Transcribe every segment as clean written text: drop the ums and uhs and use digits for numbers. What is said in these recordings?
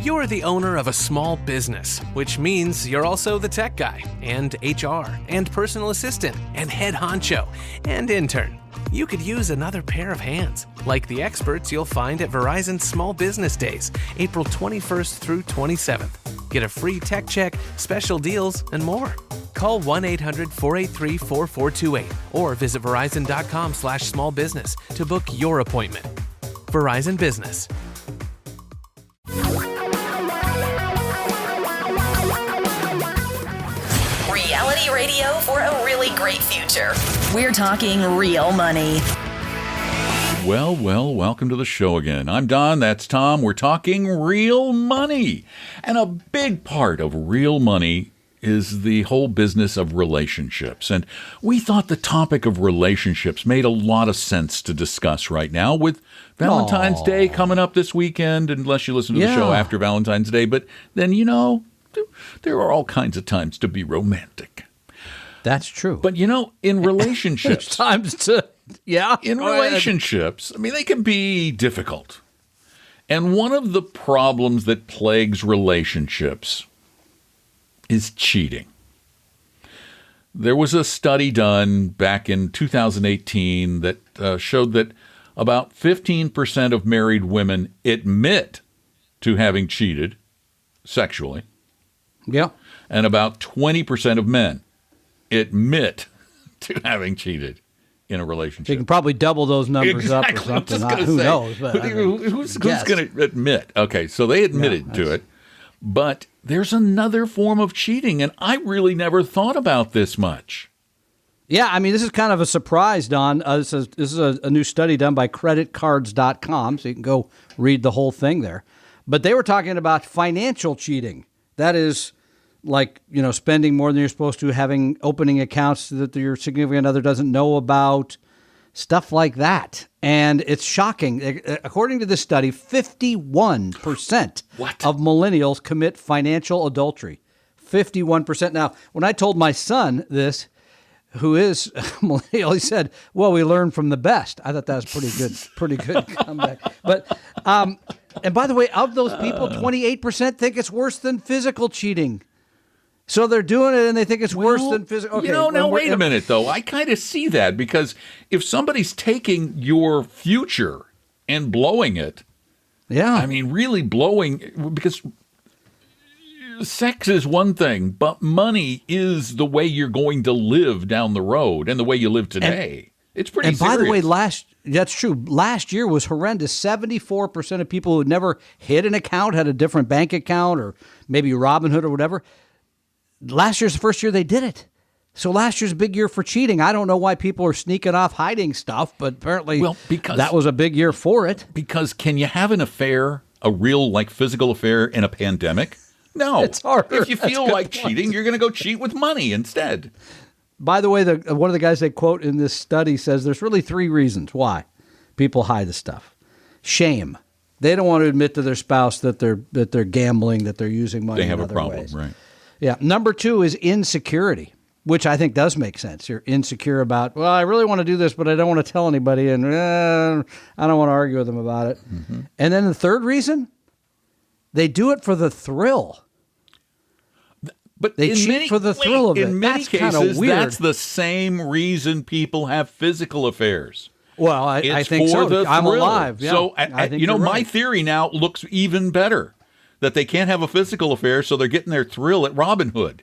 You're the owner of a small business, which means you're also the tech guy, and HR, and personal assistant, and head honcho, and intern. You could use another pair of hands, like the experts you'll find at Verizon Small Business Days, April 21st through 27th. Get a free tech check, special deals, and more. Call 1-800-483-4428 or visit verizon.com/smallbusiness to book your appointment. Verizon Business. Reality radio for a really great future. We're talking real money. Well, welcome to the show again. I'm Don, that's Tom. We're talking real money. And a big part of real money is the whole business of relationships. And we thought the topic of relationships made a lot of sense to discuss right now with Valentine's Day coming up this weekend, unless you listen to the show after Valentine's Day. But then, there are all kinds of times to be romantic. That's true. But, in relationships... In relationships, they can be difficult. And one of the problems that plagues relationships is cheating. There was a study done back in 2018 that showed that about 15% of married women admit to having cheated sexually. Yeah. And about 20% of men admit to having cheated in a relationship. So you can probably double those numbers up or something. Who knows? But who's going to admit? Okay, so they admitted to it. But there's another form of cheating, and I really never thought about this much. Yeah, this is kind of a surprise, Don. This is a new study done by creditcards.com, so you can go read the whole thing there. But they were talking about financial cheating. That is like, spending more than you're supposed to, opening accounts that your significant other doesn't know about, stuff like that. And it's shocking. According to this study, 51% of millennials commit financial adultery. 51%. Now, when I told my son this, who is millennial, he said, well, we learn from the best. I thought that was pretty good comeback. But, and by the way, of those people, 28% think it's worse than physical cheating. So they're doing it and they think it's worse than physical. Okay, now wait a minute, though. I kind of see that because if somebody's taking your future and blowing it, really blowing, because sex is one thing, but money is the way you're going to live down the road and the way you live today. It's pretty serious. And by the way, that's true. Last year was horrendous. 74% of people who had never hid an account, had a different bank account or maybe Robinhood or whatever. Last year's the first year they did it. So last year's a big year for cheating. I don't know why people are sneaking off hiding stuff, but apparently that was a big year for it. Because can you have an affair, a real physical affair in a pandemic? No. It's harder. If you feel like cheating, you're going to go cheat with money instead. By the way, one of the guys they quote in this study says there's really 3 reasons why people hide the stuff. Shame. They don't want to admit to their spouse that they're gambling, that they're using money in other ways. They have a problem, right? Yeah. Number 2 is insecurity, which I think does make sense. You're insecure about, well, I really want to do this, but I don't want to tell anybody, and I don't want to argue with them about it. Mm-hmm. And then the third reason, they do it for the thrill. But they cheat for the thrill of it. In many cases, that's the same reason people have physical affairs. Well, I think so. I'm alive. Yeah, so, my theory now looks even better. That they can't have a physical affair, so they're getting their thrill at Robinhood.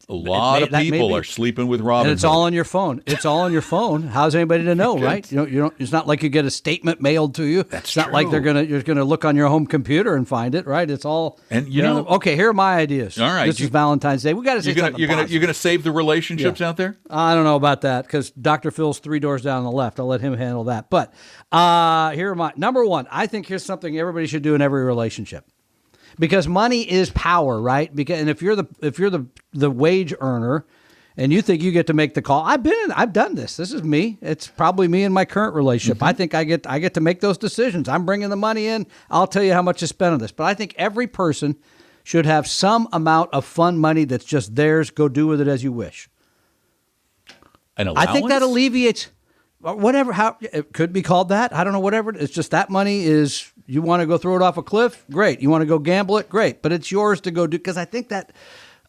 A lot of people are sleeping with Robinhood. And it's all on your phone. It's all on your phone. How's anybody to know, right? You don't. It's not like you get a statement mailed to you. It's not like you're gonna look on your home computer and find it, right? It's all. And okay, here are my ideas. All right, this is Valentine's Day. We got to say something. You're gonna save the relationships out there. I don't know about that because Dr. Phil's 3 doors down on the left. I'll let him handle that. But here are my number 1. I think here's something everybody should do in every relationship. Because money is power, right? And if you're the wage earner, and you think you get to make the call, I've done this. This is me. It's probably me in my current relationship. Mm-hmm. I think I get to make those decisions. I'm bringing the money in. I'll tell you how much to spend on this. But I think every person should have some amount of fun money that's just theirs. Go do with it as you wish. An allowance? I think that alleviates. whatever, how it could be called that. I don't know, whatever. It's just that money is, you want to go throw it off a cliff? Great. You want to go gamble it? Great. But it's yours to go do, because I think that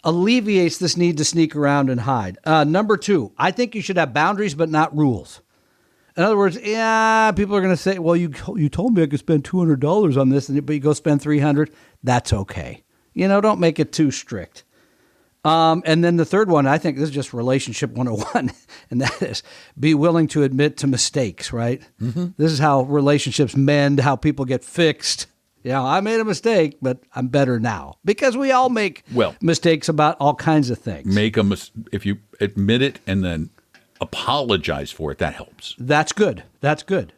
alleviates this need to sneak around and hide. Number 2, I think you should have boundaries, but not rules. In other words, yeah, people are going to say, well, you told me I could spend $200 on this, but you go spend $300. That's okay. Don't make it too strict. And then the third one, I think this is just relationship 101, and that is be willing to admit to mistakes, right? Mm-hmm. This is how relationships mend, how people get fixed. I made a mistake, but I'm better now, because we all make mistakes about all kinds of things. If you admit it and then apologize for it, that helps. That's good.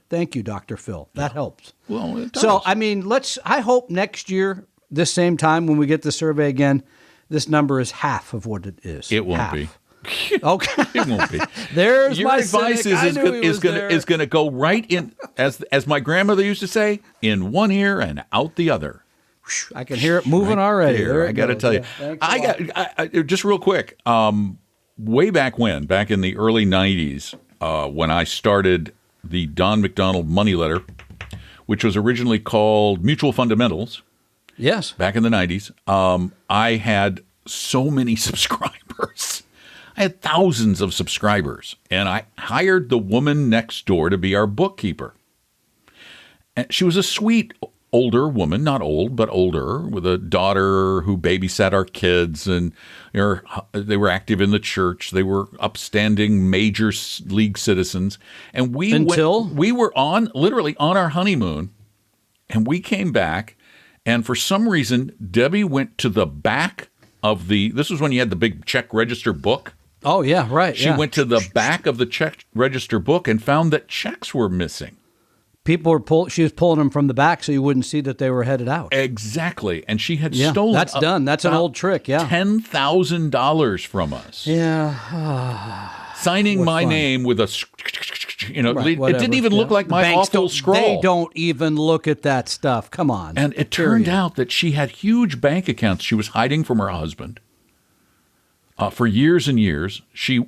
Thank you, Dr. Phil. That helps. Well, it does. So, I hope next year, this same time when we get the survey again, this number is half of what it is. It won't be. Okay. It won't be. There's your my advice is going to go right in, as my grandmother used to say, in one ear and out the other. I can hear it moving right already. There, I got to tell you. I just real quick. Way back in the early 90s, when I started the Don McDonald Money Letter, which was originally called Mutual Fundamentals. Yes. Back in the 90s, I had so many subscribers. I had thousands of subscribers, and I hired the woman next door to be our bookkeeper. And she was a sweet older woman, not old, but older, with a daughter who babysat our kids, and they were active in the church. They were upstanding major league citizens. And we were literally on our honeymoon, and we came back. And for some reason, Debbie went to the back of this was when you had the big check register book. Oh, yeah, right. She went to the back of the check register book and found that checks were missing. She was pulling them from the back so you wouldn't see that they were headed out. Exactly. And she had stolen. That's done. That's an old trick, yeah. $10,000 from us. Yeah. Signing my name with a, it didn't even look like my Banks awful scroll. They don't even look at that stuff. Come on. And it turned out that she had huge bank accounts she was hiding from her husband. For years and years, she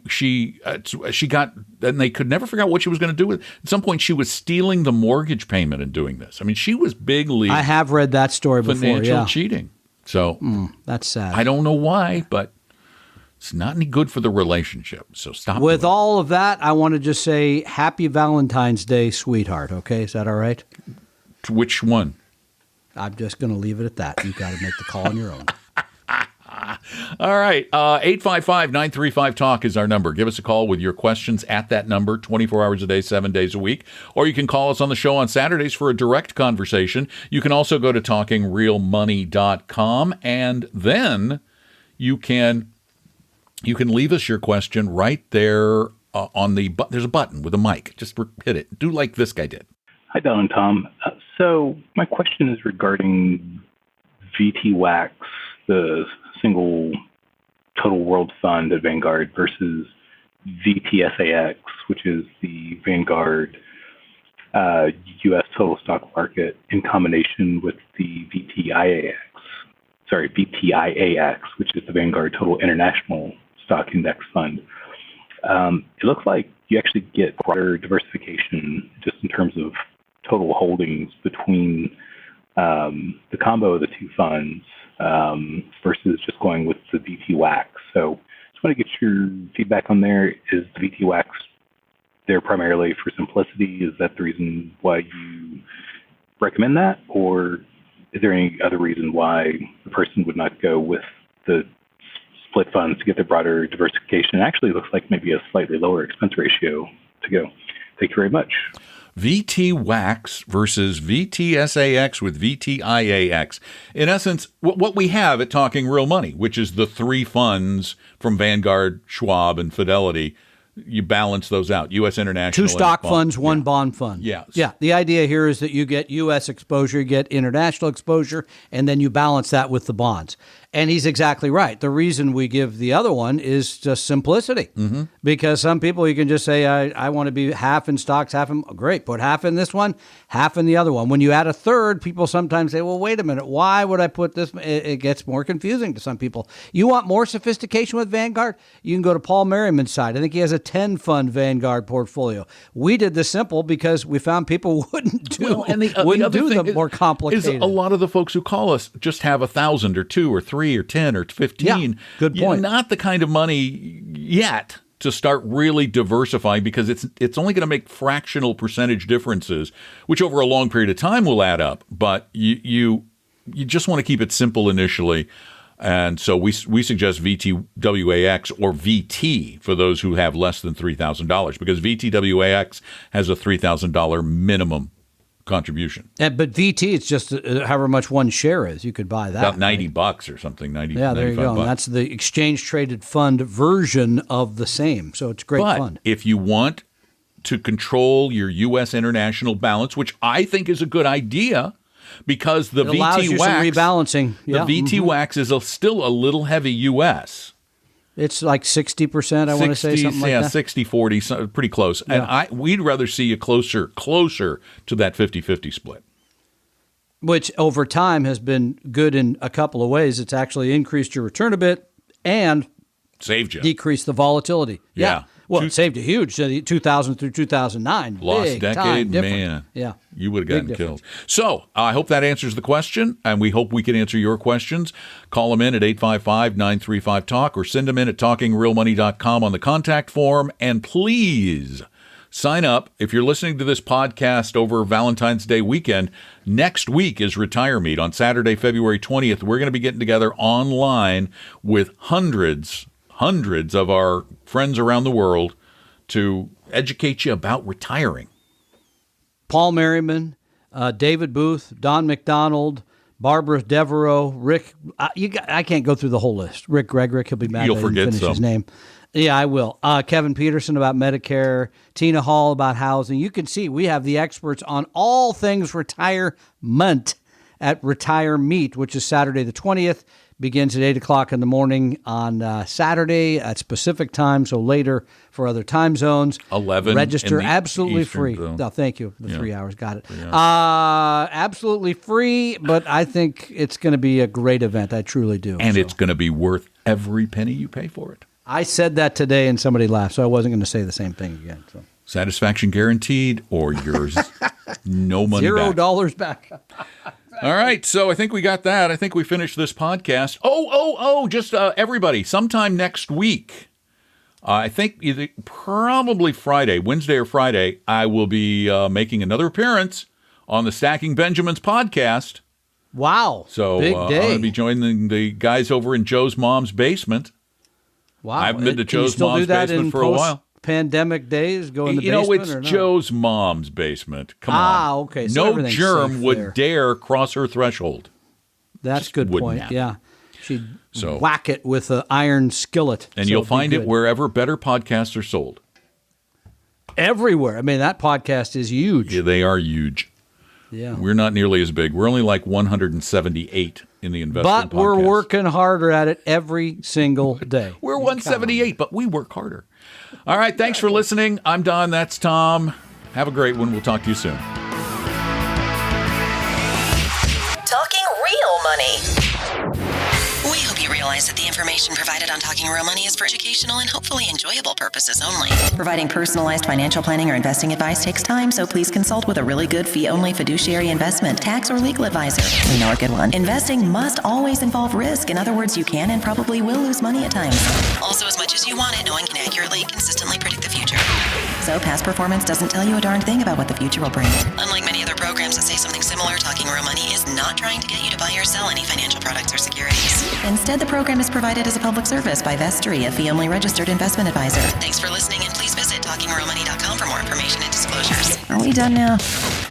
got, and they could never figure out what she was going to do with it. At some point, she was stealing the mortgage payment and doing this. I mean, she was big league. I have read that story before. Financial cheating. So that's sad. I don't know why, but it's not any good for the relationship. So stop. With all of that, I want to just say Happy Valentine's Day, sweetheart. Okay, is that all right? Which one? I'm just going to leave it at that. You got to make the call on your own. All right. 855-935-TALK is our number. Give us a call with your questions at that number, 24 hours a day, 7 days a week. Or you can call us on the show on Saturdays for a direct conversation. You can also go to talkingrealmoney.com, and then you can leave us your question right there on the button. There's a button with a mic. Just hit it. Do like this guy did. Hi, Don and Tom. So my question is regarding VTWAX, the single total world fund at Vanguard, versus VTSAX, which is the Vanguard U.S. total stock market, in combination with the VTIAX, which is the Vanguard total international stock index fund. It looks like you actually get broader diversification just in terms of total holdings between the combo of the two funds versus just going with the VTWAX. So just want to get your feedback on there. Is the VTWAX there primarily for simplicity? Is that the reason why you recommend that? Or is there any other reason why the person would not go with the split funds to get the broader diversification? It actually looks like maybe a slightly lower expense ratio to go. Thank you very much. VTWAX versus VTSAX with VTIAX. In essence, what we have at Talking Real Money, which is the three funds from Vanguard, Schwab, and Fidelity, you balance those out. U.S. International. Two stock funds, one bond fund. Yes. Yeah. The idea here is that you get U.S. exposure, you get international exposure, and then you balance that with the bonds. And he's exactly right. The reason we give the other one is just simplicity. Mm-hmm. Because some people, you can just say, I want to be half in stocks, half in, great, put half in this one, half in the other one. When you add a third, people sometimes say, well, wait a minute, why would I put this? It gets more confusing to some people. You want more sophistication with Vanguard? You can go to Paul Merriman's side. I think he has a 10 fund Vanguard portfolio. We did the simple because we found people wouldn't do the more complicated. Is a lot of the folks who call us just have 1,000 or 2 or 3 or 10 or 15. Yeah, good point. Not the kind of money yet to start really diversifying, because it's only going to make fractional percentage differences, which over a long period of time will add up. But you just want to keep it simple initially. And so we suggest VTWAX or VT for those who have less than $3,000, because VTWAX has a $3,000 minimum contribution. But VT, it's just however much one share is. You could buy that. About $90 or something. Yeah, there you go. And that's the exchange traded fund version of the same. So it's great fun. If you want to control your U.S. international balance, which I think is a good idea, because the allows you some rebalancing. Yeah. The VTWAX is still a little heavy U.S. It's like 60%, I want to say, something like that. 60-40, pretty close. Yeah. And we'd rather see you closer to that 50-50 split. Which over time has been good in a couple of ways. It's actually increased your return a bit and saved you. Decreased the volatility. Yeah. Well, it saved you huge. 2000 through 2009. Lost big decade, time man. Yeah. You would have gotten killed. So I hope that answers the question, and we hope we can answer your questions. Call them in at 855-935-TALK or send them in at talkingrealmoney.com on the contact form. And please sign up. If you're listening to this podcast over Valentine's Day weekend, next week is Retire Meet on Saturday, February 20th. We're going to be getting together online with hundreds of our friends around the world to educate you about retiring. Paul Merriman, David Booth, Don McDonald, Barbara Devereaux, Rick. I can't go through the whole list. Rick Gregrick, he'll be mad You'll I didn't forget finish some. his name. Yeah, I will. Kevin Peterson about Medicare, Tina Hall about housing. You can see we have the experts on all things retirement at Retire Meet, which is Saturday the 20th. Begins at 8 o'clock in the morning on Saturday at Pacific time, so later for other time zones. 11 Register in the absolutely Eastern free. zone. No, thank you. The 3 hours. Got it. Absolutely free, but I think it's going to be a great event. I truly do. And it's going to be worth every penny you pay for it. I said that today and somebody laughed, so I wasn't going to say the same thing again. So. Satisfaction guaranteed, or yours no money back. $0 back. All right, so I think we got that. I think we finished this podcast. Just everybody, sometime next week, I think probably Friday, Wednesday or Friday, I will be making another appearance on the Stacking Benjamins podcast. Wow, so big day. I'm going to be joining the guys over in Joe's mom's basement. Wow, I haven't been to Joe's mom's basement for a while. Pandemic days, go in the basement, it's or not? Joe's mom's basement. Come on. Okay. So no germ would dare cross her threshold. That's a good point. Happen. Yeah. She'd whack it with an iron skillet. And you'll find it wherever better podcasts are sold. Everywhere. I mean, that podcast is huge. Yeah, they are huge. Yeah. We're not nearly as big. We're only like 178 in the investment But we're working harder at it every single day. We're 178, but we work harder. All right, thanks for listening. I'm Don, that's Tom. Have a great one. We'll talk to you soon. Talking Real Money. We hope you realize that the information provided on Talking Real Money is for educational and hopefully enjoyable purposes only. Providing personalized financial planning or investing advice takes time, so please consult with a really good fee-only fiduciary investment, tax, or legal advisor. We know a good one. Investing must always involve risk. In other words, you can and probably will lose money at times. Also, as much as you want it, no one can accurately, consistently predict the future. So past performance doesn't tell you a darn thing about what the future will bring. Unlike many other programs that say something similar, Talking Real Money is not trying to get you to buy or sell any financial products or securities. Instead, the program is provided as a public service by Vestry, a fee-only registered investment advisor. Thanks for listening, and please visit talkingrealmoney.com for more information and disclosures. Are we done now?